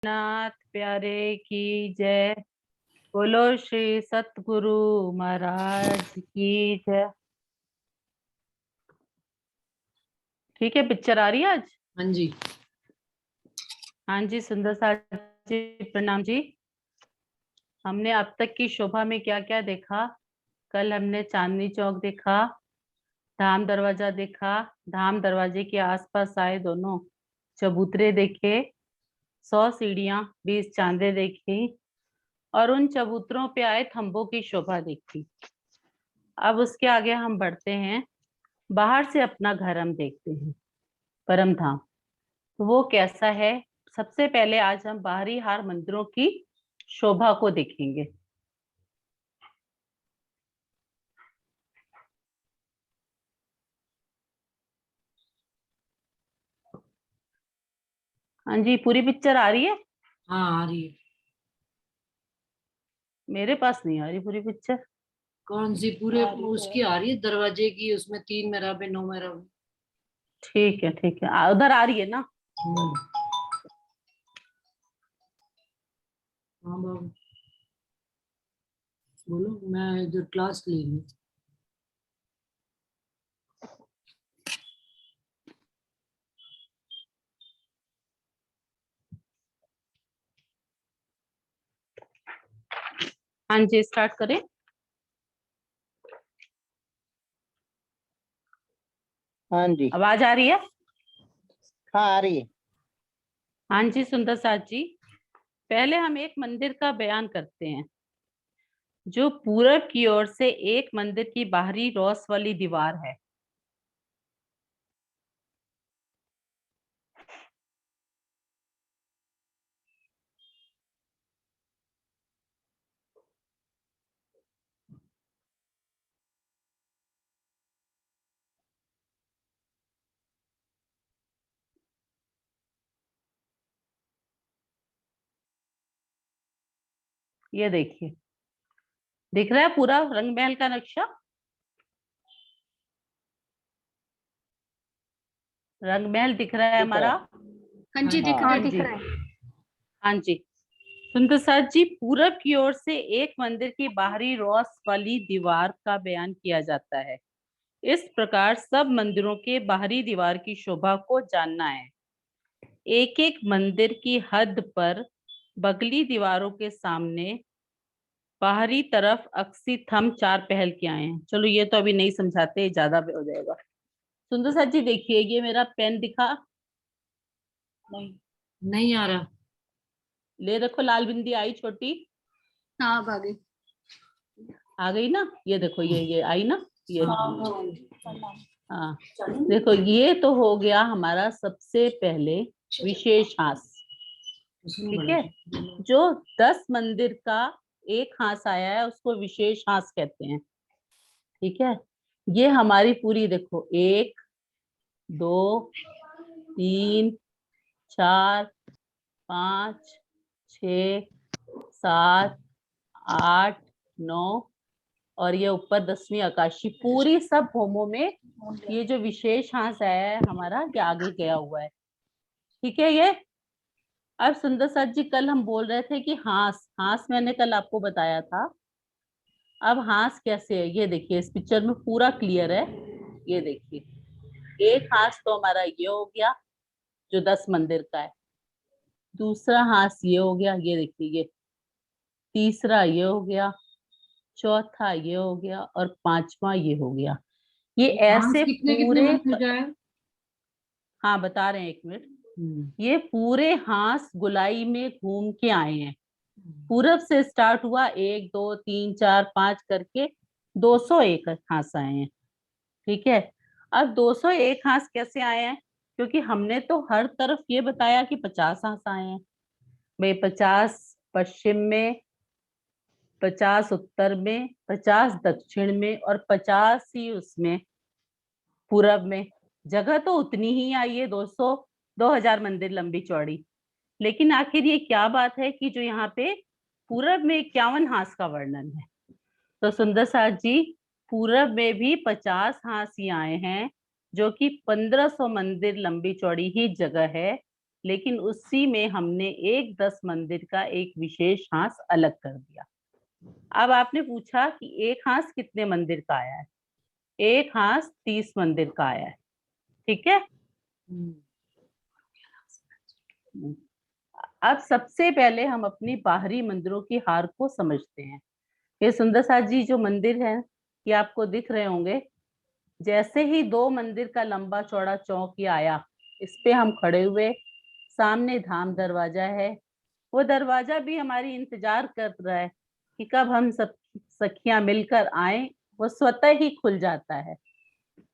नाथ प्यारे की जय। बोलो श्री सतगुरु महाराज की जय। ठीक है, पिक्चर आ रही है आज। हाँ जी। हाँ जी, सुंदर साथ जी प्रणाम जी। हमने अब तक की शोभा में क्या क्या देखा? कल हमने चांदनी चौक देखा, धाम दरवाजा देखा, धाम दरवाजे के आसपास आए दोनों चबूतरे देखे, 100 सीढ़ियां, 20 चांदे देखी और उन चबूतरों पे आए थंबों की शोभा देखी। अब उसके आगे हम बढ़ते हैं। बाहर से अपना घर हम देखते हैं, परम धाम। तो वो कैसा है? सबसे पहले आज हम बाहरी हार मंदिरों की शोभा को देखेंगे। हाँ जी, पूरी पिक्चर आ रही है? हाँ आ रही है। मेरे पास नहीं आ रही पूरी पिक्चर। कौन सी? पूरे आ रही तो उसकी है। आ रही है, दरवाजे की। उसमें 3 मेहराबें, 9 मेहराबें। ठीक है ठीक है, उधर आ रही है ना? हम्म। हाँ बाबू, बोलो। मैं इधर क्लास ले रही हूँ। हाँ जी, स्टार्ट करें। हाँ जी। आवाज आ रही है? हाँ आ रही है। हाँ जी सुंदर साथ जी, पहले हम एक मंदिर का बयान करते हैं जो पूरब की ओर से एक मंदिर की बाहरी रोस वाली दीवार है। ये देखिए, दिख रहा है पूरा रंग महल का नक्शा? रंग महल दिख रहा है दिख रहा हमारा? है। हाँ जी, दिख हाँ रहा है, हाँ दिख जी, रहा है। हाँ जी सुंदर साथ जी, पूरब की ओर से एक मंदिर की बाहरी रोस वाली दीवार का बयान किया जाता है। इस प्रकार सब मंदिरों के बाहरी दीवार की शोभा को जानना है। एक एक मंदिर की हद पर बगली दीवारों के सामने बाहरी तरफ अक्सी थंब 4 पहल के आए हैं। चलो ये तो अभी नहीं समझाते, ज्यादा हो जाएगा। सुंदर साथ जी देखिए, ये मेरा पेन दिखा? नहीं, नहीं आ रहा। ले रखो, लाल बिंदी आई छोटी? हाँ भाभी। आ गई ना? ये देखो, ये आई ना? ये हाँ। हाँ, देखो ये तो हो गया हमारा सबसे पहले विशेष हास। उसमें ठीक बड़ा है, जो 10 मंदिर का एक हास आया है उसको विशेष हास कहते हैं। ठीक है, ये हमारी पूरी देखो, 1 2 3 4 5 6 7 8 9 और ये ऊपर 10वीं आकाशी, पूरी सब होमों में ये जो विशेष हास आया है हमारा, ये आगे गया हुआ है। ठीक है। ये अब सुंदर साथ जी, कल हम बोल रहे थे कि हास हास मैंने कल आपको बताया था। अब हास कैसे है ये देखिए, इस पिक्चर में पूरा क्लियर है। ये देखिए, एक हास तो हमारा ये हो गया जो 10 मंदिर का है, दूसरा हास ये हो गया, ये देखिए, ये तीसरा ये हो गया, चौथा ये हो गया और 5वां ये हो गया। ये हांस ऐसे कितने कितने पूरे मंदिर का है? हाँ बता रहे हैं, 1 मिनट। ये पूरे हास गुलाई में घूम के आए हैं। पूरब से स्टार्ट हुआ, 1 2 3 4 5 करके 201 हास आए हैं। ठीक है, अब 201 हास कैसे आए हैं? क्योंकि हमने तो हर तरफ ये बताया कि 50 हास आए हैं भाई। 50 पश्चिम में, 50 उत्तर में, 50 दक्षिण में और 50 ही उसमें पूरब में। जगह तो उतनी ही आई है, 2000 मंदिर लंबी चौड़ी। लेकिन आखिर ये क्या बात है कि जो यहाँ पे पूरब में 51 हास का वर्णन है? तो सुंदर साथ जी, पूरब में भी 50 हास ही आए हैं, जो कि 1500 मंदिर लंबी चौड़ी ही जगह है। लेकिन उसी में हमने एक 10 मंदिर का एक विशेष हांस अलग कर दिया। अब आपने पूछा कि एक हांस कितने मंदिर का आया है? एक हांस 30 मंदिर का आया है। ठीक है। अब सबसे पहले हम अपनी बाहरी मंदिरों की हार को समझते हैं। ये सुंदर साथ जी जो मंदिर है ये आपको दिख रहे होंगे। जैसे ही 2 मंदिर का लंबा चौड़ा चौक ये आया, इस पे हम खड़े हुए, सामने धाम दरवाजा है। वो दरवाजा भी हमारी इंतजार कर रहा है कि कब हम सब सखियां मिलकर आए। वो स्वतः ही खुल जाता है।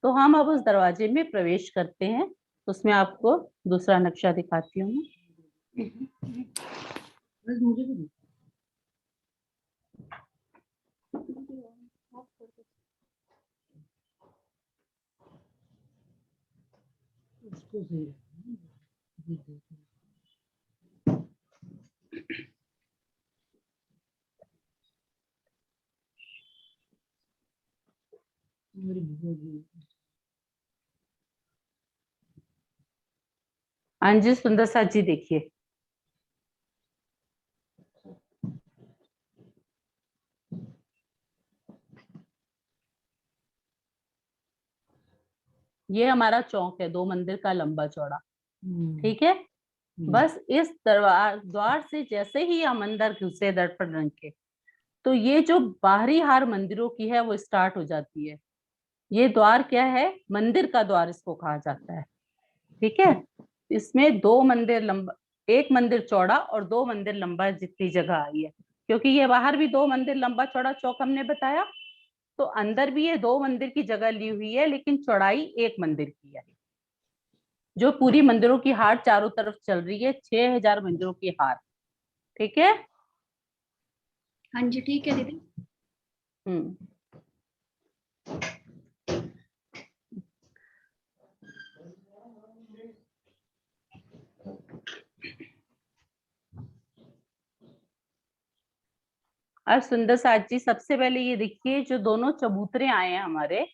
तो हम अब उस दरवाजे में प्रवेश करते हैं। उसमें आपको दूसरा नक्शा दिखाती हूँ मैं। बस मुझे भी उसको सही रखना। मेरी बुआ जी हाँ जी सुंदर साथ जी देखिए, ये हमारा चौक है 2 मंदिर का लंबा चौड़ा। ठीक है। बस इस द्वार से जैसे ही हम अंदर घुसे दर्पण रंग के, तो ये जो बाहरी हार मंदिरों की है वो स्टार्ट हो जाती है। ये द्वार क्या है? मंदिर का द्वार इसको कहा जाता है। ठीक है। इसमें 2 मंदिर लंबा, 1 मंदिर चौड़ा और 2 मंदिर लंबा जितनी जगह आई है, क्योंकि ये बाहर भी 2 मंदिर लंबा चौड़ा चौक हमने बताया, तो अंदर भी ये 2 मंदिर की जगह ली हुई है, लेकिन चौड़ाई 1 मंदिर की है। जो पूरी मंदिरों की हार चारों तरफ चल रही है, 6000 मंदिरों की हार। ठीक है। हाँ जी ठीक है दीदी। हम्म। और सुंदर साथ जी सबसे पहले ये देखिए, जो दोनों चबूतरे आए हैं हमारे,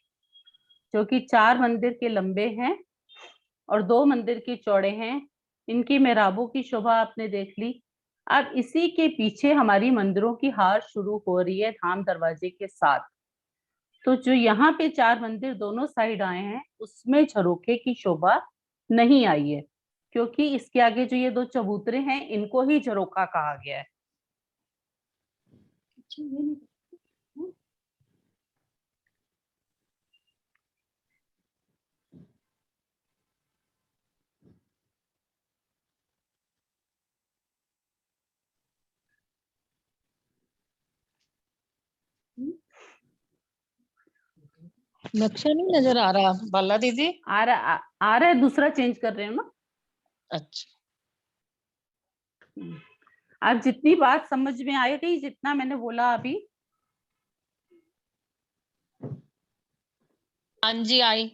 जो कि 4 मंदिर के लंबे हैं और 2 मंदिर के चौड़े हैं, इनकी मेहराबों की शोभा आपने देख ली। अब इसी के पीछे हमारी मंदिरों की हार शुरू हो रही है धाम दरवाजे के साथ। तो जो यहाँ पे 4 मंदिर दोनों साइड आए हैं, उसमें झरोखे की शोभा नहीं आई है, क्योंकि इसके आगे जो ये 2 चबूतरे हैं, इनको ही झरोखा कहा गया है। अच्छा ये नहीं। नक्शा नहीं नजर आ रहा बाला दीदी। आ रहा है, दूसरा चेंज कर रहे हो ना। अच्छा अब जितनी बात समझ में आई थी, जितना मैंने बोला अभी। हाँ जी आई।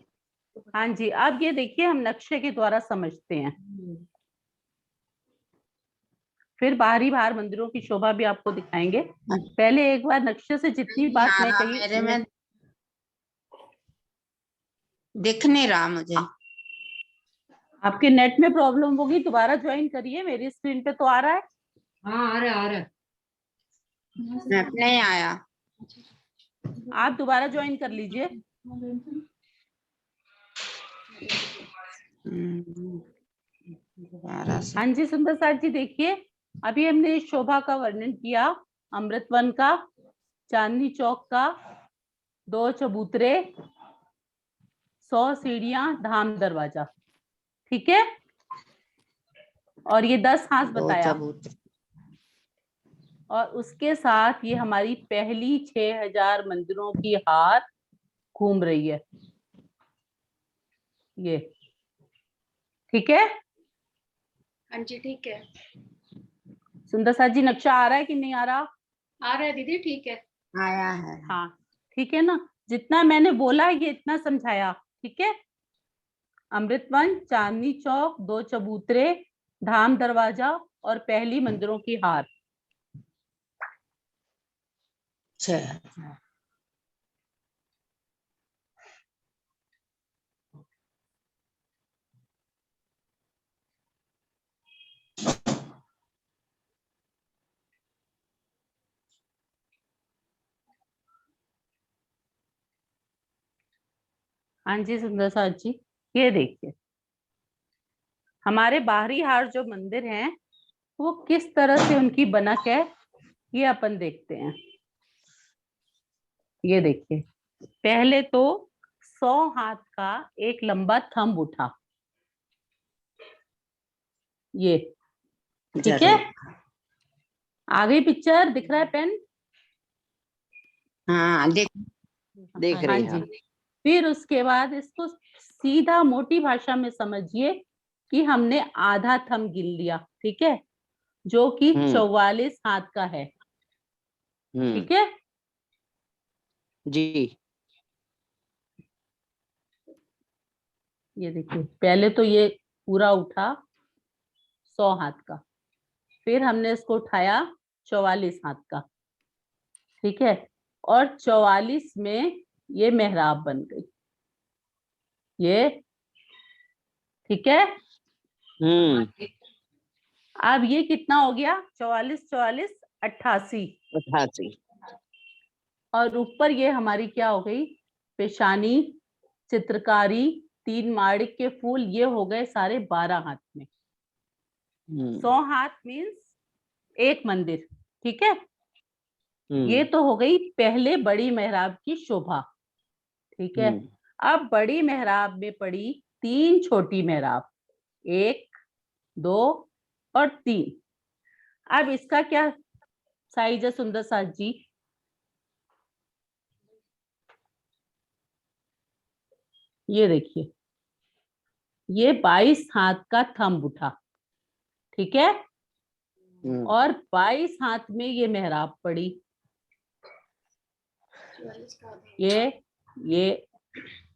हाँ जी, अब ये देखिए हम नक्शे के द्वारा समझते हैं, फिर बाहरी बाहर मंदिरों की शोभा भी आपको दिखाएंगे। पहले एक बार नक्शे से जितनी बात मैं कही, मेरे में दिख नहीं रहा मुझे। आपके नेट में प्रॉब्लम होगी, दोबारा ज्वाइन करिए। मेरी स्क्रीन पे तो आ रहा है। हाँ आ रहा है, आ रहा है। नहीं आया। आप दोबारा ज्वाइन कर लीजिए। दोबारा से। हाँ जी सुंदर साथ जी देखिए, अभी हमने इस शोभा का वर्णन किया, अमृतवन का, चांदनी चौक का, 2 चबूतरे, 100 सीढ़ियां, धाम दरवाजा। ठीक है। और ये 10 हांस दो बताया, चबूतरे। और उसके साथ ये हमारी पहली 6000 मंदिरों की हार घूम रही है ये। ठीक है। हाँ जी ठीक है। सुंदर साथ जी नक्शा आ रहा है कि नहीं आ रहा? आ रहा है दीदी ठीक है। आया है। हाँ ठीक है ना, जितना मैंने बोला ये इतना समझाया। ठीक है। अमृतवन, चांदनी चौक, 2 चबूतरे, धाम दरवाजा और पहली मंदिरों की हार। अच्छा हाँ जी सुंदर साथ जी, ये देखिए हमारे बाहरी हाट जो मंदिर हैं वो किस तरह से उनकी बनक है, ये अपन देखते हैं। ये देखिए, पहले तो 100 हाथ का एक लंबा थंब उठा, ये ठीक है। आगे पिक्चर दिख रहा है पेन? हाँ देख देख हाँ रही जी। हैं। फिर उसके बाद इसको सीधा मोटी भाषा में समझिए कि हमने आधा थंब गिन लिया, ठीक है, जो कि 44 हाथ का है, ठीक है। जी। ये देखिए पहले तो ये पूरा उठा 100 हाथ का, फिर हमने इसको उठाया 44 हाथ का, ठीक है, और 44 में ये मेहराब बन गई, ये ठीक है। अब ये कितना हो गया? 44 44 88, 88। और ऊपर ये हमारी क्या हो गई? पेशानी, चित्रकारी, 3 माड़िक के फूल, ये हो गए सारे 12 हाथ में। 100 हाथ मीन्स एक मंदिर, ठीक है। ये तो हो गई पहले बड़ी मेहराब की शोभा, ठीक है। अब बड़ी मेहराब में पड़ी 3 छोटी मेहराब, 1 2 और 3। अब इसका क्या साइज है सुंदर साथ जी? ये देखिए, ये 22 हाथ का थंब उठा, ठीक है, और 22 हाथ में ये मेहराब पड़ी, ये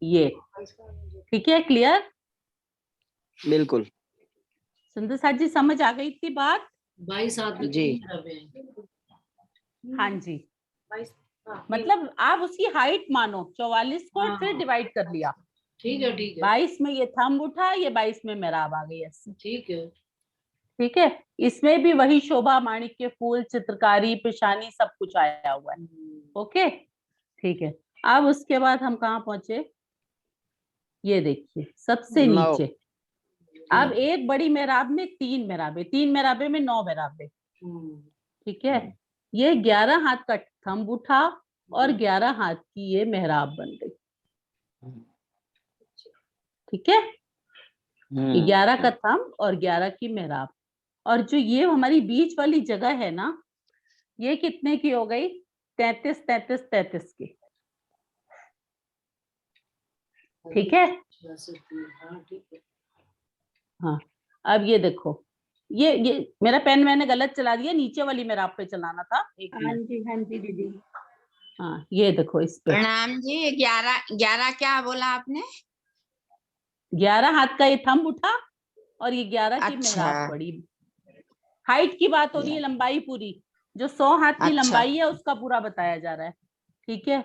ठीक है। क्लियर? बिल्कुल। सुंदर साथ जी समझ आ गई थी बात? 22 हाथ में जी। कितनी मेहराबें हैं? हाँ जी, 22, हाँ, मतलब आप उसकी हाइट मानो 44 को हाँ, फिर डिवाइड कर लिया, ठीक है ठीक है 22 में ये थंब उठा, ये 22 में मेहराब आ गई ऐसे, ठीक है। ठीक है। इसमें भी वही शोभा, माणिक के फूल, चित्रकारी, पेशानी, सब कुछ आया हुआ है, ओके, ठीक है। अब उसके बाद हम कहाँ पहुंचे? ये देखिए सबसे 9। नीचे, अब एक बड़ी मेहराब में 3 मेहराबे, 3 मेहराबे में 9 मेहराबे, ठीक है। ये 11 हाथ का थंब उठा और 11 हाथ की ये मेहराब बन गई, ठीक है। 11 का थंब और 11 की मेहराब, और जो ये हमारी बीच वाली जगह है ना, ये कितने की हो गई? 33 33 33 की, ठीक है। हाँ ठीक है। हाँ, अब ये देखो, ये मेरा पेन मैंने गलत चला दिया, नीचे वाली मेहराब पे चलाना था। हाँ जी दीदी। हाँ ये देखो इस पे प्रणाम जी। 11 क्या बोला आपने? 11 हाथ का ये थंब उठा और ये 11 की अच्छा। मेहराब पड़ी। हाइट की बात हो रही है, लंबाई पूरी, जो 100 हाथ की अच्छा। लंबाई है उसका पूरा बताया जा रहा है, ठीक है।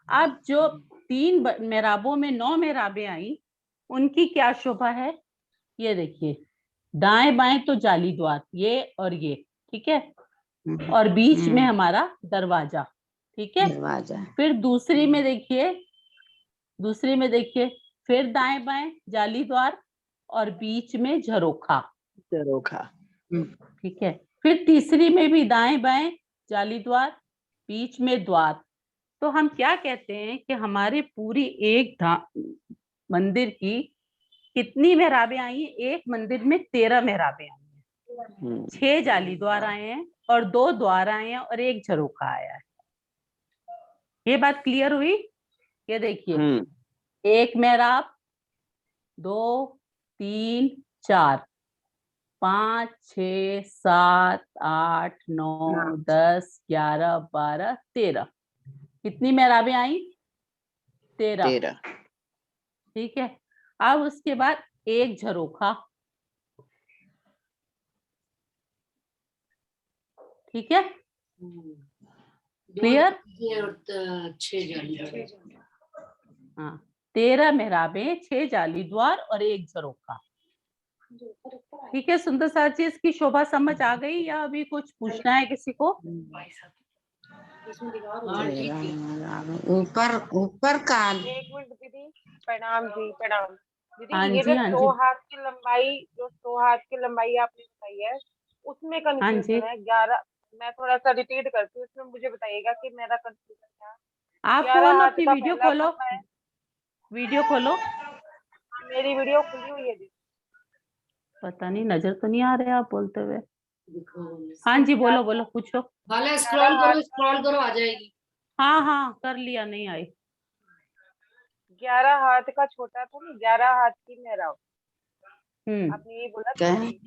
अब जो 3 मेहराबों में 9 मेहराबें आई, उनकी क्या शोभा है? ये देखिए, दाएं बाएं तो जाली द्वार, ये और ये, ठीक है, और बीच में हमारा दरवाजा, ठीक है। दरवाजा। फिर दूसरी में देखिए, फिर दाएं बाएं जाली द्वार और बीच में झरोखा, ठीक है। फिर तीसरी में भी दाएं बाएं जाली द्वार, बीच में द्वार। तो हम क्या कहते हैं कि हमारे पूरी एक मंदिर की कितनी मेहराबें आई हैं? एक मंदिर में 13 मेहराबें आई हैं, 6 जाली द्वार आए हैं और 2 द्वार आए हैं और 1 झरोखा आया है। ये बात क्लियर हुई? ये देखिए, 1 मेहराब, 2 3 4 5 6 7 8 9 10 11 12 13, कितनी मेहराबें आई? 13, ठीक है। अब उसके बाद 1 झरोखा, ठीक है, क्लियर? 6 जाली। हाँ, 13 मेहराबें, 6 जाली द्वार और 1 झरोखा, ठीक है। सुंदर साथ जी, इसकी शोभा समझ आ गई या अभी कुछ पूछना है किसी को? इसमें दिखा रहा हाँ ठीक है। ऊपर ऊपर का 1 मिनट दीदी। प्रणाम जी, प्रणाम दीदी। हाँ ये जी, जो हाँ 100 जी, हाथ की लंबाई, जो 100 हाथ की लंबाई आपने बताई है, उसमें हाँ जी। कंफ्यूजन है। 11, मैं थोड़ा सा रिपीट करती हूँ, इसमें मुझे बताइएगा कि मेरा कंफ्यूजन क्या है। आप 11 कौन, हाथ अपनी का वीडियो पहला खोलो, खंभा है। वीडियो खोलो। मेरी वीडियो खुली हुई है दीदी। पता नहीं, नजर तो नहीं आ रहे आप बोलते हुए। दिखो हाँ जी, बोलो बोलो, पूछो। वाला 11 स्क्रॉल करो आ जाएगी। हाँ हाँ, कर लिया, नहीं आई। 11 हाथ का छोटा था ना, 11 हाथ की मेहराब, हम्म, आपने ये बोला क्या? छोटी।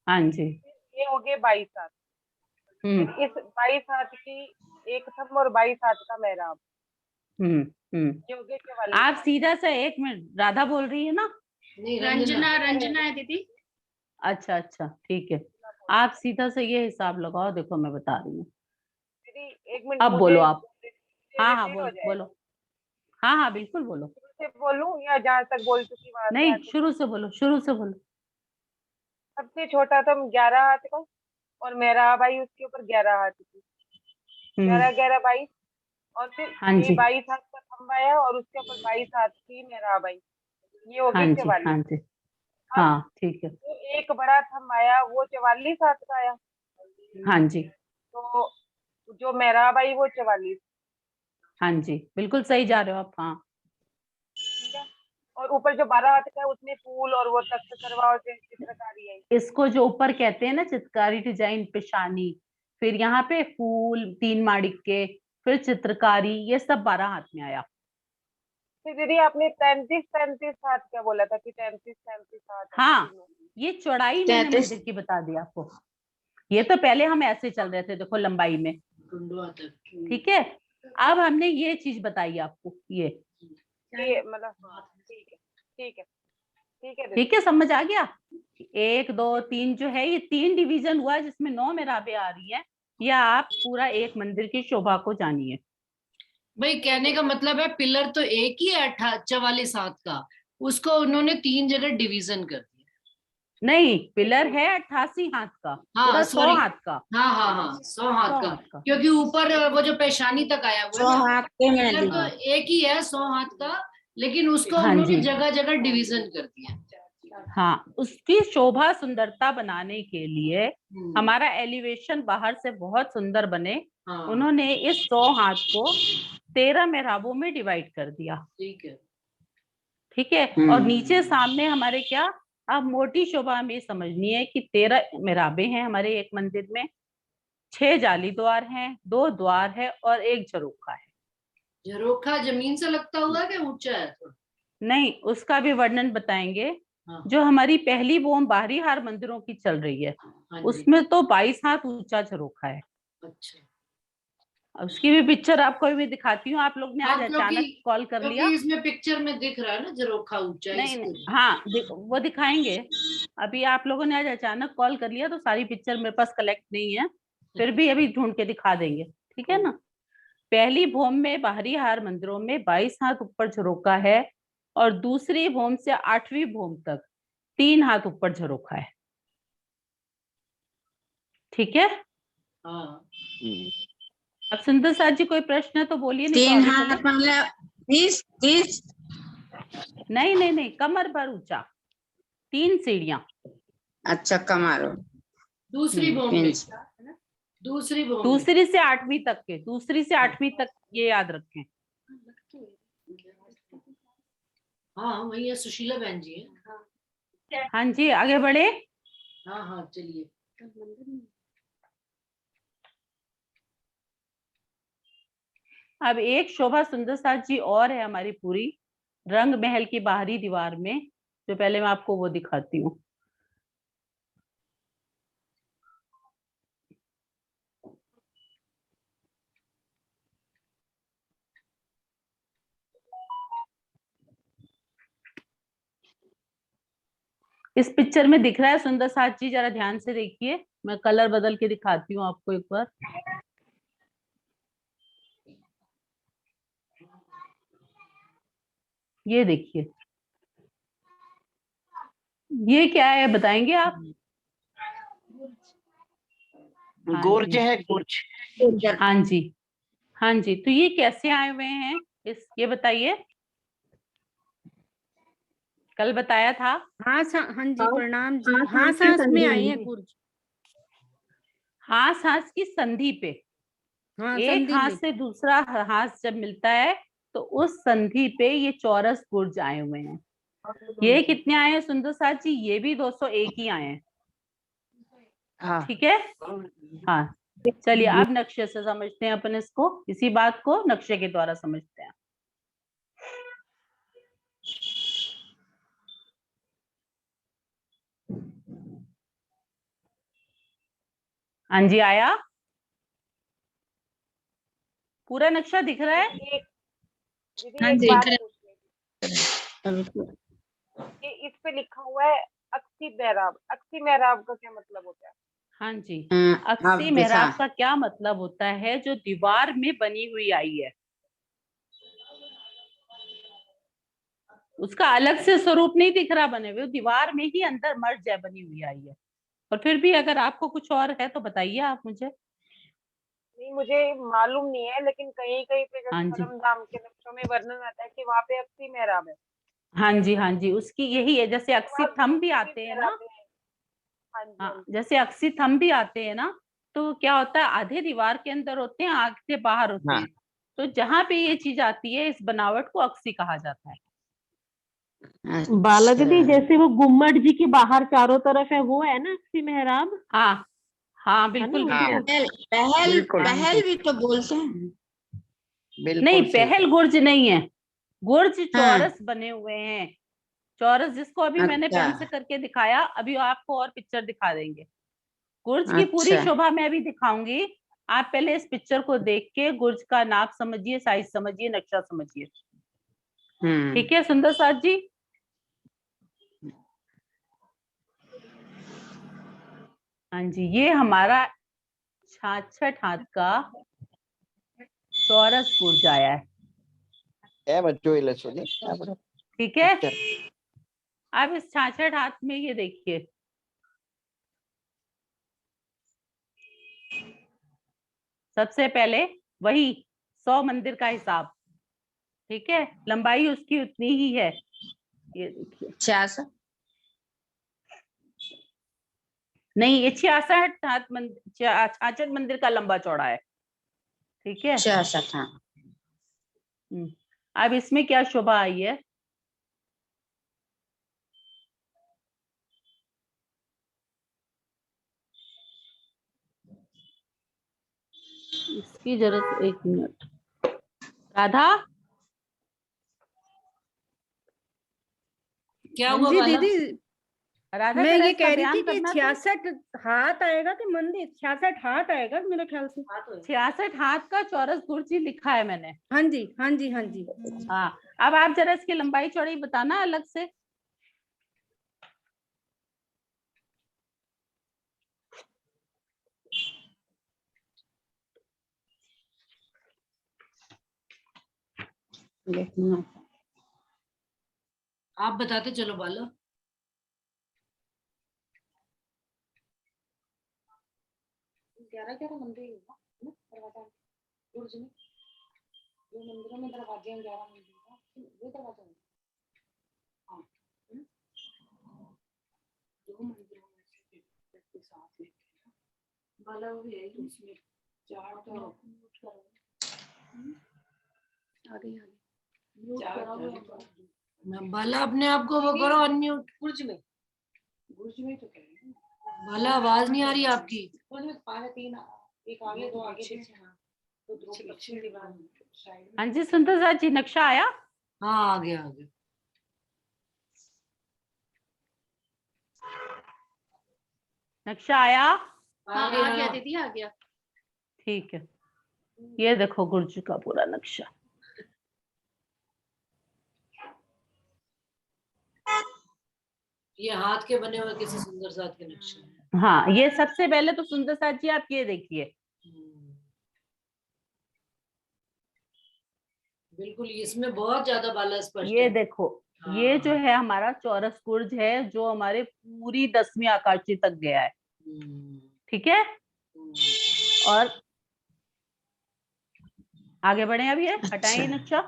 हाँ जी। ये हो गए 22 हाथ। हम्म फिर इस 22 हाथ की एक थंब और 22 हाथ का मेहराब, हम्म हम्म। ये हो गए 44 आप हाथ। सीधा सा, एक मिनट, राधा बोल रही है ना? नहीं रंजना रंजना है दीदी। अच्छा अच्छा, ठीक है। आप सीधा से ये हिसाब लगाओ, देखो मैं बता रही हूँ। दीदी 1 मिनट, अब बोलो मुझे आप। हाँ हाँ, रिपीट हो बोलो जाएगा। बोलो। हाँ हाँ, बिल्कुल बोलो। शुरू से बोलूं या जहाँ तक बोल चुकी वहां से नहीं, आगे? शुरू से बोलो, शुरू से बोलो। सबसे छोटा था 11 हाथ का, और मेहराब आई उसके ऊपर 11 हाथ की। 11 हम्म, 11 22, और फिर हाँ ये जी, 22 हाथ का खंभा आया और उसके ऊपर 22 हाथ की मेहराब आई। ये हो हाँ गई जी, हाँ 44। जी, अब हाँ ठीक है। जो एक बड़ा थंब आया वो 44 हाथ का आया, हाँ जी, तो जो मेहराब आई वो 44। हाँ जी, बिल्कुल सही जा रहे हो आप। हाँ, ठीक है। और ऊपर जो 12 हाथ का है उसमें फूल और वो तख्त करवा और चित्रकारी आई। इसको जो ऊपर कहते हैं ना, चित्रकारी डिजाइन, पेशानी, फिर यहाँ पे फूल, 3 माड़िक के, फिर चित्रकारी, ये सब 12 हाथ में आया। फिर दीदी आपने 33 33 हाथ क्या बोला था कि 33 33 हाथ है हाँ, मंदिर में? ये चौड़ाई मैंने 33 मंदिर की बता दी आपको। ये तो पहले हम ऐसे चल रहे थे, देखो लंबाई में, टुंडवा तक। ठीक है। अब हमने ये चीज बताई आपको, ये ये मतलब हाँ, ठीक है ठीक है ठीक है दीदी। ठीक है, समझ आ गया। 1 2 3 जो है, ये 3 डिवीजन हुआ जिसमें 9 मेराबे आ रही है। या आप पूरा एक मंदिर की शोभा को जानिए। भाई कहने का मतलब है पिलर तो एक ही है 44 हाथ का, उसको उन्होंने 3 जगह डिवीजन कर दिया। नहीं, पिलर है 88 हाथ का, हाँ पूरा 100 सॉरी, हाथ का। हाँ हाँ हाँ 100 हाथ 100 का, हाथ का। क्योंकि ऊपर वो जो पेशानी तक आया हुआ है 100 ना, हाथ के में पिलर तो दी। एक ही है 100 हाथ का, लेकिन उसको हाँ उन्होंने जी, जगह जगह डिवीजन कर दिया। हाँ, उसकी शोभा सुंदरता बनाने के लिए, हम्म, हमारा एलिवेशन बाहर से बहुत सुंदर बने, हाँ उन्होंने इस 100 हाथ को 13 मेहराबों में डिवाइड कर दिया। ठीक है। ठीक है। और नीचे सामने हमारे क्या, अब मोटी शोभा हमें समझनी है कि 13 मेहराबे हैं हमारे एक मंदिर में, 6 जाली द्वार हैं, 2 द्वार है और 1 झरोखा है। झरोखा जमीन से लगता हुआ कि ऊंचा है थोड़ा? नहीं, उसका भी वर्णन बताएंगे। हाँ जो हमारी पहली बोम बाहरी हार मंदिरों की चल रही है, हाँ जी। उसमें तो 22 हाथ ऊंचा झरोखा है। अच्छा, उसकी भी पिक्चर आपको भी दिखाती हूँ। आप लोग ने आज हाँ अचानक कॉल कर लिया। क्योंकि इसमें पिक्चर में दिख रहा है ना झरोखा ऊंचा है नहीं नहीं, इसलिए। हाँ, वो दिखाएंगे। अभी आप लोगों ने आज अचानक कॉल कर लिया तो सारी पिक्चर मेरे पास कलेक्ट नहीं है, फिर भी अभी ढूंढ के दिखा देंगे, ठीक है ना। पहली भोम में बाहरी हार मंदिरों में 22 हाथ ऊपर झरोखा है, और दूसरी भोम से 8वीं भोम तक 3 हाथ ऊपर झरोखा है। ठीक है। हाँ अब सुंदर साथ जी, कोई प्रश्न है तो बोलिए, नहीं तो 3 आगे हाथ चले। मतलब 30 नहीं नहीं नहीं, कमर भर ऊंचा, 3 सीढ़ियां। अच्छा कमारो। दूसरी बोम में, इंच। दूसरी बोम में। दूसरी से 8वीं तक के, दूसरी से 8वीं तक, ये याद रखें। हाँ वही है, सुशीला बहन जी है। हाँ जी, आगे बढ़े। हाँ हाँ चलिए। अब एक शोभा सुंदर साथ जी और है हमारी पूरी रंग महल की बाहरी दीवार में, जो पहले मैं आपको वो दिखाती हूँ। इस पिक्चर में दिख रहा है सुंदर साथ जी, जरा ध्यान से देखिए, मैं कलर बदल के दिखाती हूँ आपको एक बार। ये देखिए, ये क्या है बताएंगे आप? हाँ गोर्ज जी, है, गोर्ज। हाँ जी, हाँ जी, तो ये कैसे आए हुए हैं ये बताइए। कल बताया था। हाँ जी, प्रणाम जी। हाँ, हाँ, सांस की सांस में संधि आई है में। गुर्ज। हाथ सांस की संधि पे, हाँ, एक संधि हाथ में। से दूसरा हाथ जब मिलता है तो उस संधि पे ये चौरस गुर्ज आए हुए हैं। ये कितने आए हैं सुंदर साथ जी? ये भी 201 ही आए हैं। हाँ ठीक है। हाँ, चलिए अब नक्शे से समझते हैं अपन इसको, इसी बात को नक्शे के द्वारा समझते हैं। हाँ जी, आया? पूरा नक्शा दिख रहा है? दीदी हाँ एक जी। बात पूछनी थी। ये इस पे लिखा हुआ है अक्सी मेहराब। अक्सी मेहराब का क्या मतलब होता है? हाँ जी, हाँ, अक्सी अब मेहराब दिखा। का क्या मतलब होता है? जो दीवार में बनी हुई आई है, उसका अलग से स्वरूप नहीं दिख रहा बने हुए, दीवार में ही अंदर मर्ज है, बनी हुई आई है। और फिर भी अगर आपको कुछ और है तो बताइए आप मुझे। नहीं, मुझे मालूम नहीं है, लेकिन कहीं कहीं पे हाँ जैसे जी, परमधाम के नक्शों में वर्णन आता है कि वहाँ पे अक्सी मेहराब है। हाँ जी, हाँ जी, उसकी यही है। जैसे अक्सी वहाँ थंब भी गुरुजी भी आते हैं ना, मेहराबें हैं। हाँ जी, हाँ हाँ, जी। जैसे अक्सी थंब भी आते हैं ना, तो क्या होता है, आधे दीवार के अंदर होते हैं, आधे बाहर होते हाँ हैं। तो जहां पे ये चीज आती है, इस बनावट को अक्सी कहा जाता है। बाला दीदी, अच्छा। जैसे वो गुम्मट जी के बाहर चारों तरफ है, वो है ना अक्सी मेहराब? हाँ हाँ, है ना बिल्कुल हाँ बिल्कुल। उसको? पहल बिल्कुल हाँ पहल जी, भी तो बोलते हैं। नहीं, बिल्कुल सही पहल गुर्ज नहीं है, गुर्ज हाँ। चौरस बने हुए हैं। चौरस जिसको अभी मैंने अच्छा। पेन से करके दिखाया, अभी आपको और पिक्चर दिखा देंगे। गुर्ज की पूरी अच्छा। शोभा मैं अभी दिखाऊंगी। आप पहले इस पिक्चर को देख के गुर्ज का नाप समझिए, साइज समझिए, नक्शा समझिए। ठीक है सुंदर साथ जी? हाँ जी, ये हमारा 66 हाथ का चौरस गुर्ज आया है। बच्चों इले सुनिए ठीक है, अच्छा। अब इस 66 हाथ में ये देखिए, सबसे पहले वही 100 मंदिर का हिसाब। ठीक है, लंबाई उसकी उतनी ही है। ये देखिए, 66। नहीं, ये 66 हाथ 66 मंदिर का लंबा चौड़ा है। ठीक है। 66। हाँ। अब इसमें क्या शोभा आई है? इसकी जरूरत, एक मिनट राधा। क्या हाँ हुआ जी बाला? दीदी, राधा मैं जरा ये इसका कह रही बयान थी कि करना तो। 66 हाथ आएगा कि मंदिर? 66 हाथ आएगा मेरे ख्याल से। 66 हाथ का चौरस गुर्ज ही लिखा है मैंने। हाँ जी, हाँ जी, हाँ जी। हाँ, अब आप जरा इसकी लंबाई चौड़ाई बताना अलग से। देखना। आप बताते चलो बाला। ग्यारह ग्यारह मंदिर होगा ना दरवाजा गुर्ज में, जो मंदिरों में दरवाजे हैं 11 मंदिर का, वो दरवाजा है। हाँ, दो मंदिरों में से एक साथ में बाला वो है तो उसमें चार तो आगे बाला अपने आप को वो करो अनम्यूट। गुर्ज में तो कह रही हूँ। बाला आवाज नहीं आ रही आपकी। गुर्ज में 5 3, एक आगे दो आगे पीछे। हाँ, तो दो पीछे दीवार साइड में। हाँ जी सुंदर साथ जी, नक्शा आया? हाँ, आ गया आ गया। नक्शा आया? हाँ, आ गया दीदी, आ गया। ठीक है, ये देखो गुर्ज का पूरा नक्शा। ये हाथ के बने हुए किसी सुंदर साथ के नक्शे। हाँ, ये सबसे पहले तो सुंदर साथ जी आप ये देखिए, बिल्कुल इसमें बहुत ज्यादा बाला स्पष्ट ये है। देखो, हाँ। ये जो है हमारा चौरस गुर्ज है, जो हमारे पूरी 10वीं आकाशी तक गया है। ठीक है। और आगे बढ़े। अब ये हटाइए नक्शा,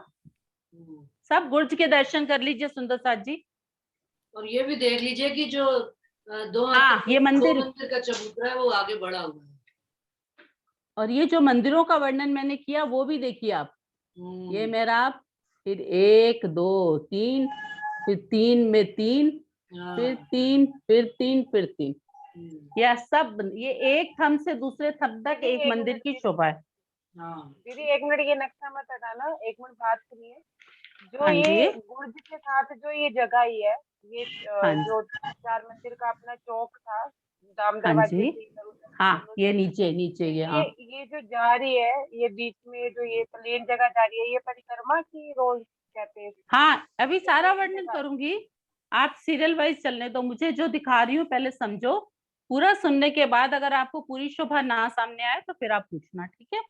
सब गुर्ज के दर्शन कर लीजिए सुंदर साथ जी। और ये भी देख लीजिए कि जो दो हाँ, ये मंदिर, मंदिर का चबूतरा है वो आगे बढ़ा हुआ है। और ये जो मंदिरों का वर्णन मैंने किया वो भी देखिए आप। ये मेहराब, फिर 1 2 3, फिर 3 में 3, फिर 3, फिर 3, फिर 3, यह सब ये एक थंब से दूसरे थंब तक दीदी, एक एक मंदिर मिनट की दीदी। शोभा है। दीदी 1 मिनट, ये नक्शा मत हटाना, 1 मिनट बात सुनिए। जो हाँ जी, ये गुर्ज के साथ जो ये जगह ही है, ये हाँ जी, जो 4 मंदिर का अपना चौक था, दाम हाँ दरवाजे जी, से इधर उधर हाँ दोनों ये तरफ, नीचे नीचे ये, हाँ ये जो जा रही है, ये बीच में जो ये प्लेन जगह जा रही है, ये परिक्रमा की रोड कहते हैं इसको। हाँ, अभी ये सारा गुर्ज के वर्णन साथ। करूंगी, आप सीरियल वाइज चलने दो मुझे। जो दिखा रही हूँ पहले समझो, पूरा सुनने के बाद अगर आपको पूरी शोभा ना सामने आए तो फिर आप पूछना, ठीक है।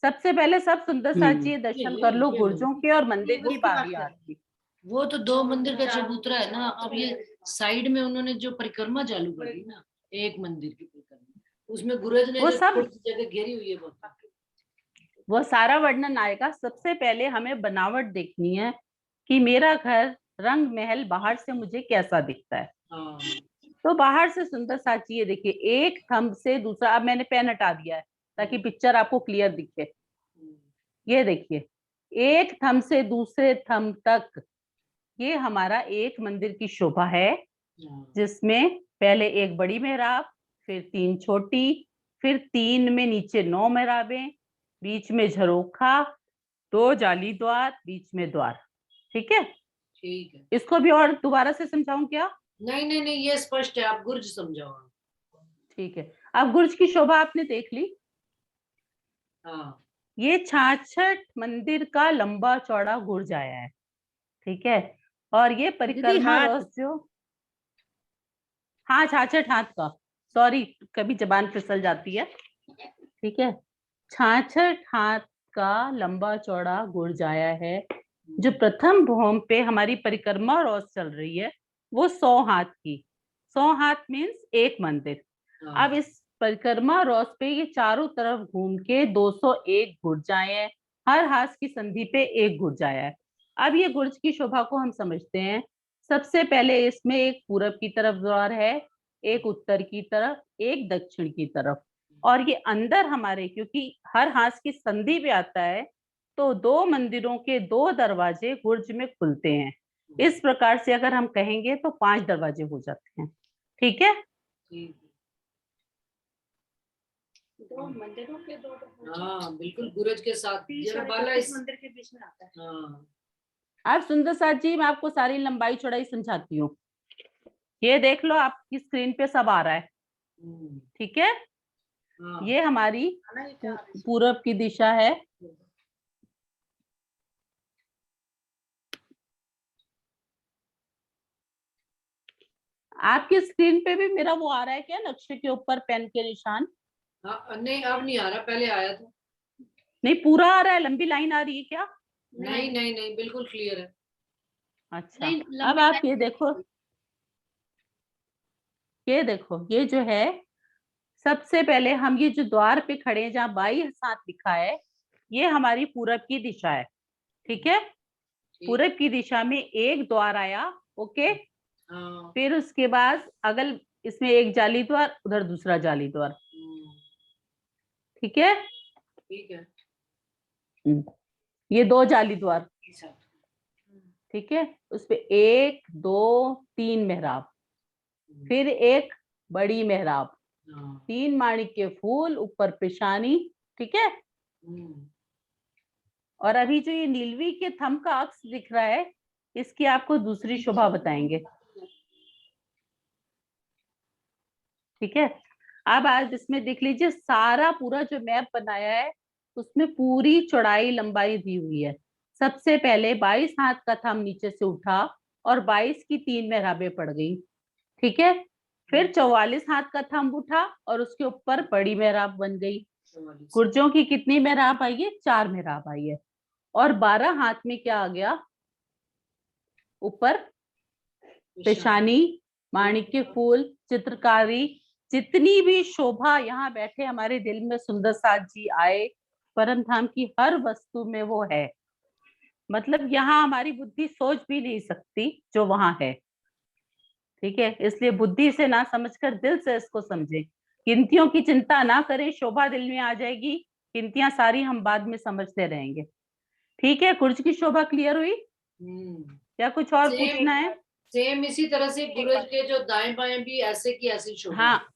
सबसे पहले सब सुंदर साथ जी दर्शन कर लो गुर्जों के और मंदिर की बाहरी आरती। वो तो 2 मंदिर का चबूतरा है ना। अब ये साइड में उन्होंने जो परिक्रमा चालू कर दी ना, एक मंदिर की परिक्रमा, उसमें गुरज ने वो जो सब, थोड़ी सी जगह घेरी हुई है वो सारा वर्णन आएगा। सबसे पहले हमें बनावट देखनी है कि मेरा घर रंग महल बाहर से मुझे कैसा दिखता है। तो बाहर से सुंदर साची ये देखिए, एक थंब से दूसरा, अब मैंने पेन हटा दिया है ताकि पिक्चर आपको क्लियर दिखे। ये देखिए, एक थंब से दूसरे थंब तक ये हमारा एक मंदिर की शोभा है, जिसमें पहले एक बड़ी मेहराब, फिर 3 छोटी, फिर 3 में नीचे 9 मेहराबें, बीच में झरोखा, 2 जाली द्वार, बीच में द्वार। ठीक है, ठीक है। इसको भी और दोबारा से समझाऊं क्या? नहीं नहीं नहीं, ये स्पष्ट है, आप गुर्ज समझाओ। ठीक है, अब गुर्ज की शोभा आपने देख ली। हाँ, ये 66 मंदिर का लंबा चौड़ा गुर्ज आया है, ठीक है। और ये परिक्रमा हाथ। रोज जो, हाँ 66 हाथ का, सॉरी कभी जबान फिसल जाती है, ठीक है। 66 हाथ का लंबा चौड़ा गुर्ज आया है। जो प्रथम भौम पे हमारी परिक्रमा रोज चल रही है वो 100 हाथ की, 100 हाथ मीन्स एक मंदिर। अब इस परिक्रमा रोज पे ये चारों तरफ घूम के 201 गुर्ज आए हैं, हर हाथ की संधि पे एक गुर्ज आया है। अब ये गुर्ज की शोभा को हम समझते हैं। सबसे पहले इसमें एक पूरब की तरफ द्वार है, एक उत्तर की तरफ, एक दक्षिण की तरफ, और ये अंदर हमारे, क्योंकि हर हाथ की संधि पे आता है, तो 2 मंदिरों के 2 दरवाजे गुर्ज में खुलते हैं। इस प्रकार से अगर हम कहेंगे तो 5 दरवाजे हो जाते हैं, ठीक है। दो मंदिरों के 2 हाँ बिल्कुल, गुरज के साथ बाला इस मंदिर के बीच में आता है। हाँ, अब सुंदर साथ जी मैं आपको सारी लंबाई चौड़ाई समझाती हूँ। ये देख लो आपकी स्क्रीन पे सब आ रहा है, ठीक है। ये हमारी पूरब की दिशा है, आपकी स्क्रीन पे भी मेरा वो आ रहा है क्या, नक्शे के ऊपर पेन के निशान? हाँ, नहीं अब नहीं आ रहा, पहले आया था। नहीं पूरा आ रहा है, लंबी लाइन आ रही है क्या? नहीं नहीं नहीं, बिल्कुल क्लियर है। अच्छा, अब आप ये देखो, ये देखो, ये जो है सबसे पहले हम ये जो द्वार पे खड़े हैं जहाँ 22 हाथ लिखा है, ये हमारी पूरब की दिशा है, ठीक है। पूरब की दिशा में एक द्वार आया, ओके। फिर उसके बाद अगल इसमें एक जाली द्वार, उधर दूसरा जाली द्वार, ठीक है। ठीक है, ये 2 जाली द्वार, ठीक है। उसपे 1 2 3 मेहराब, फिर एक बड़ी मेहराब, 3 माणिक के फूल, ऊपर पेशानी, ठीक है। और अभी जो ये नीलवी के थंब का अक्ष दिख रहा है, इसकी आपको दूसरी शोभा बताएंगे, ठीक है। अब आज इसमें देख लीजिए, सारा पूरा जो मैप बनाया है उसमें पूरी चौड़ाई लंबाई दी हुई है। सबसे पहले 22 हाथ का थंब नीचे से उठा और 22 की 3 मेहराबें पड़ गई, ठीक है। फिर 44 हाथ का थंब उठा और उसके ऊपर बड़ी मेहराब बन गई। गुर्जों की कितनी मेहराब आई है? 4 मेहराब आई है। और 12 हाथ में क्या आ गया? ऊपर पेशानी, माणिक के फूल, चित्रकारी, जितनी भी शोभा यहाँ बैठे हमारे दिल में सुंदर साथ जी आए परम धाम की हर वस्तु में वो है। मतलब यहाँ हमारी बुद्धि सोच भी नहीं सकती जो वहां है। ठीक है, इसलिए बुद्धि से ना समझकर दिल से इसको समझें। गिनतियों की चिंता ना करें, शोभा दिल में आ जाएगी, गिनतियां सारी हम बाद में समझते रहेंगे। ठीक है, कुर्ज की शोभा क्लियर हुई? क्या कुछ और Same- पूछना है? सेम इसी तरह से गुरज के जो दाएं बाएं भी ऐसे की ऐसी शोभा। हाँ,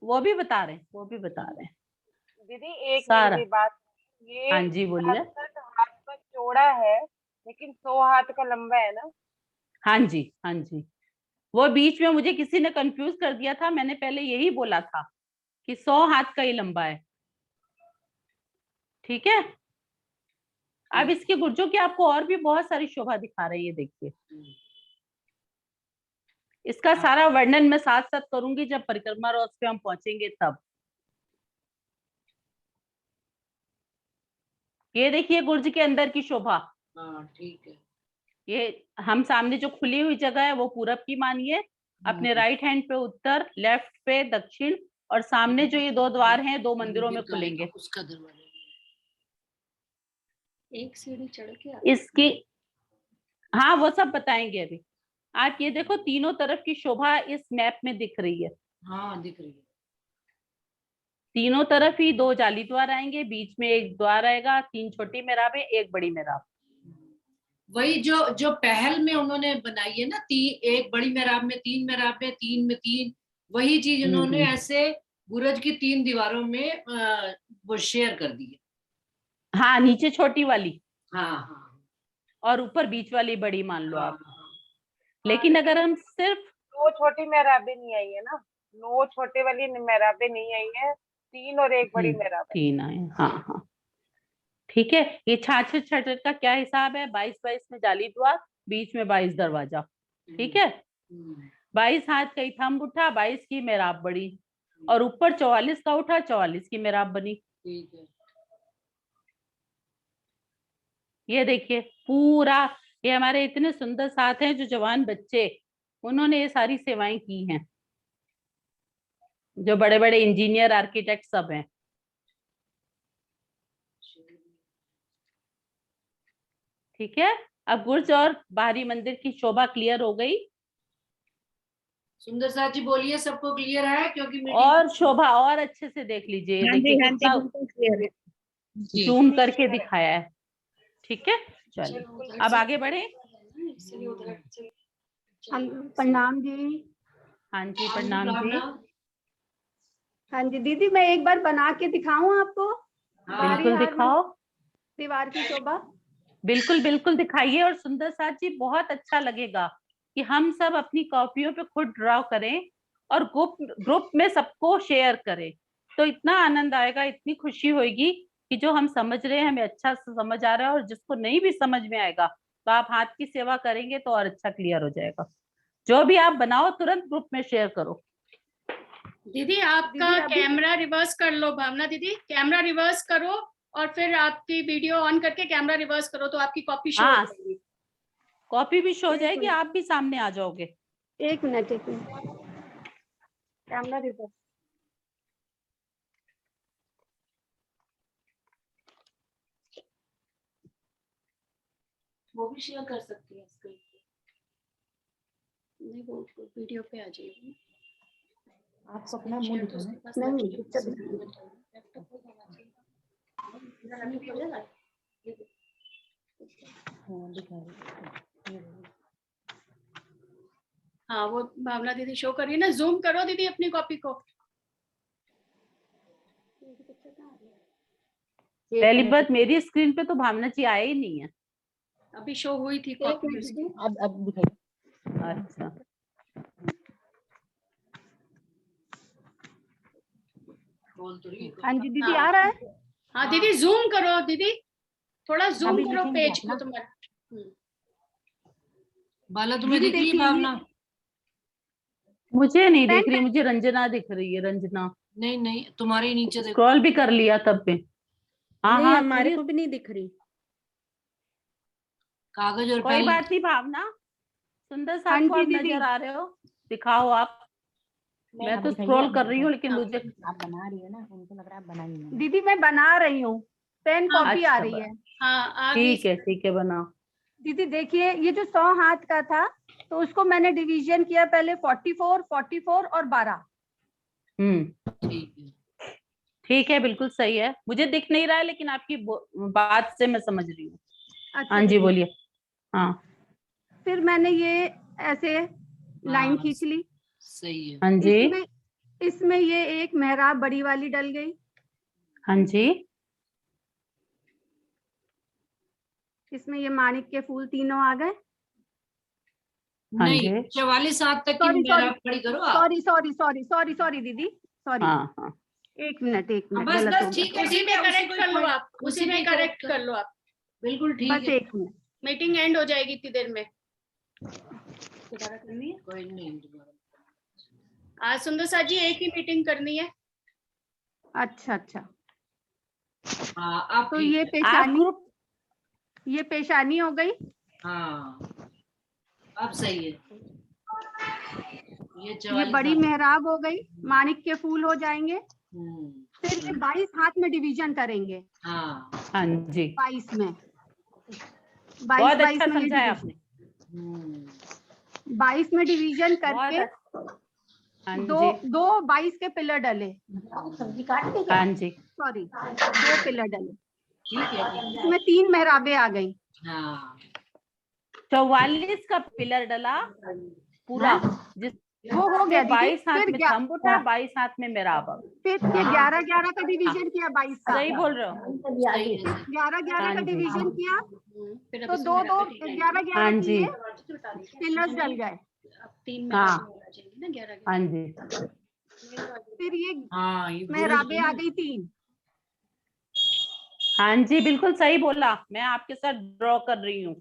वो भी बता रहे हैं, वो भी बता रहे हैं। दीदी एक सारा। मेरी बात, ये हाँ जी, बोलिए। 67 हाथ का चौड़ा है लेकिन 100 हाथ का लंबा है ना? हाँ जी, हाँ जी, वो बीच में मुझे किसी ने कंफ्यूज कर दिया था। मैंने पहले यही बोला था कि 100 हाथ का ही लंबा है। ठीक है, अब इसके गुर्जों की आपको और भी बहुत सारी शोभा दिखा रही है, देखिए। इसका सारा वर्णन मैं साथ साथ करूंगी जब परिक्रमा रथ पे हम पहुंचेंगे तब। ये देखिए गुर्ज के अंदर की शोभा। हाँ ठीक है। ये हम सामने जो खुली हुई जगह है वो पूरब की मानिए, अपने राइट हैंड पे उत्तर, लेफ्ट पे दक्षिण, और सामने जो ये 2 द्वार हैं 2 मंदिरों में खुलेंगे। उसका दरवाजा एक सीढ़ी चढ़ के इसकी, हाँ वो सब बताएंगे अभी। आप ये देखो तीनों तरफ की शोभा इस मैप में दिख रही है। हाँ दिख रही है। तीनों तरफ ही 2 जाली द्वार आएंगे, बीच में एक द्वार आएगा, 3 छोटी मेहराबें, एक बड़ी मेहराब। वही जो पहल में उन्होंने बनाई है ना, एक बड़ी मेहराब में 3 मेहराबें, 3 में 3, वही चीज उन्होंने ऐसे बुर्ज की 3 दीवारों में वो शेयर कर दी है। हाँ, नीचे छोटी वाली, हाँ हाँ, और ऊपर बीच वाली बड़ी मान लो आप। हाँ। लेकिन अगर हम सिर्फ 2 छोटी मेहराबें नहीं आई है ना, 9 छोटे वाली मेहराबें नहीं आई है, 3 और एक बड़ी मेहराब है। 3 आए, हाँ हाँ ठीक है। ये 66 का क्या हिसाब है? 22-22 में जाली द्वार, बीच में 22 दरवाजा। ठीक है, 22 हाथ का ही थंब उठा, 22 की मेहराब बड़ी, और ऊपर 44 का उठा, 44 की मेहराब बनी। ठीक है। ये देखिए पूरा, ये हमारे इतने सुंदर साथ हैं जो जवान बच्चे, उन्होंने ये सारी सेवाएं की हैं, जो बड़े बड़े इंजीनियर आर्किटेक्ट सब हैं। ठीक है, अब गुर्ज और बाहरी मंदिर की शोभा क्लियर हो गई। सुंदर साथ जी बोलिए, सबको क्लियर है? क्योंकि और शोभा और अच्छे से देख लीजिए, देखिए कितना जूम करके दिखाया है। ठीक है, चलिए अब आगे बढ़े। प्रणाम जी। हाँ जी, प्रणाम जी। हाँ जी दीदी, मैं एक बार बना के दिखाऊं आपको? बिल्कुल दिखाओ, दीवार की शोभा। बिल्कुल बिल्कुल दिखाइए। और सुंदर साथ जी, बहुत अच्छा लगेगा कि हम सब अपनी कॉपियों पे खुद ड्रॉ करें और ग्रुप में सबको शेयर करें, तो इतना आनंद आएगा, इतनी खुशी होगी कि जो हम समझ रहे हैं हमें अच्छा से समझ आ रहा है, और जिसको नहीं भी समझ में आएगा तो आप हाथ की सेवा करेंगे तो और अच्छा क्लियर हो जाएगा। जो भी आप बनाओ तुरंत ग्रुप में शेयर करो। दीदी आपका कैमरा रिवर्स कर लो, भावना दीदी कैमरा रिवर्स करो और फिर आपकी वीडियो ऑन करके कैमरा रिवर्स करो तो आपकी कॉपी शो हो जाएगी। कॉपी भी शो हो जाएगी, आप भी सामने आ जाओगे। एक मिनट कैमरा रिवर्स। वो भी शेयर कर सकती है स्क्रीन पे, नहीं वो वीडियो पे आ जाएगी। आपको अपना मुंह दिखाना हाँ वो भावना दीदी शो कर रही है ना, जूम करो दीदी अपनी कॉपी को। पहली बात, मेरी स्क्रीन पे तो भावना जी आया ही नहीं है। अभी शो हुई थी कॉपी। अब दिखाइए। अच्छा, हाँ जी दीदी आ रहा है। हाँ दीदी जूम करो दीदी, थोड़ा जूम करो पेज को तुम्हारे। बाला तुम्हें दिख रही है भावना? मुझे नहीं दिख रही, मुझे रंजना दिख रही है। रंजना नहीं नहीं, तुम्हारे ही नीचे देखो। स्क्रॉल भी कर लिया तब पे। हाँ हाँ, हमारे को भी नहीं दिख रही कागज और कोई बात नहीं भावना, सुंदर साथ को आप नजर आ रहे हो, दिखाओ आप। मैं तो स्क्रॉल कर रही हूँ लेकिन मुझे, आप बना रही है ना, उनको लग रहा है आप बनाई नहीं। दीदी मैं बना रही हूँ, पेन हाँ, कॉपी आ अच्छा, रही है। हाँ, आगे ठीक है बनाओ। दीदी देखिए, ये जो 100 हाथ का था तो उसको मैंने डिवीजन किया पहले 44, 44 और 12। ठीक है। ठीक है, बिल्कुल सही है। मुझे दिख नहीं रहा है लेकिन आपकी बात से मैं समझ रही हूँ। अच्छा हाँ जी दीदी। बोलिए। हाँ फिर मैंने ये ऐसे लाइन हाँ, खींच ली। सही है। हाँ जी इसमें ये एक मेहराब बड़ी वाली डल गई। हाँ जी इसमें ये माणिक के फूल तीनों आ गए। हाँ नहीं, जी 44 हाथ तक की सॉरी मेहराब खड़ी करो आप। Sorry sorry sorry sorry sorry दीदी, सॉरी। हाँ हाँ एक मिनट बस गलत हो बस गया। ठीक है, उसी ठीक में है, करेक्ट कर लो आप, उसी में करेक्ट कर लो आप। बिल्कुल ठीक बस है। एक मिनट। मीटिंग एंड हो जाएगी इतनी देर में। दोबारा करनी है कोई नहीं, दोबारा। आज सुंदर सा जी, एक ही मीटिंग करनी है। अच्छा अच्छा, हाँ, आप तो ठीक ये है। आप पेशानी, ग्रुप ये पेशानी हो गई। हाँ, अब सही है। ये ये 44 बड़ी हाथ। मेहराब हो गई, माणिक के फूल हो जाएंगे। हम्म, फिर ये 22 हाथ में डिवीजन करेंगे। हाँ। हाँ जी 22 में, 22 बहुत 22 अच्छा में ये समझाया डिवीजन, आपने। 22 में डिवीजन बहुत करके अच्छा। हाँ दो जी 22 के पिलर डले। सब्जी काट दी क्या? हाँ जी सॉरी, 2 पिलर डले। ठीक है। इसमें 3 मेहराबें आ गई। हाँ, 44 का पिलर डला पूरा, वो हो गया जिसमें दीदी। 22 हाथ फिर में थंब उठा, 22 हाथ में मेहराब। फिर ये 11 11 का डिवीजन किया 22 का। सही बोल रहे हो। सही है, सही। 11 11 हाँ का जी डिवीजन किया फिर अब तो इसमें 2 2 मेहराबें 11 11 हाँ के जी ये पिलर्स डल गए। अब 3 हाँ मेहराबें आ जाएंगी ना, 11 हाँ जी फिर ये हाँ, ये बुरुज मेहराबें है आ ना। गई 3। हाँ जी बिल्कुल सही बोला, मैं आपके साथ ड्रॉ कर रही हूँ।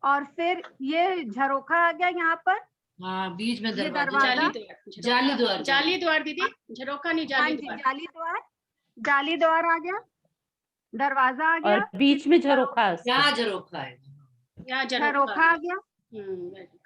और फिर ये झरोखा आ गया यहाँ पर। हाँ, बीच में ये दरवाजा। दरवाजा, जाली द्वार। जाली द्वार दीदी, झरोका नहीं, हाँ जाली जी, द्वार। जाली द्वार आ गया, दरवाजा आ गया, और बीच में झरोखा है उसके। यहाँ झरोखा है। यहाँ झरोखा आ गया। very good.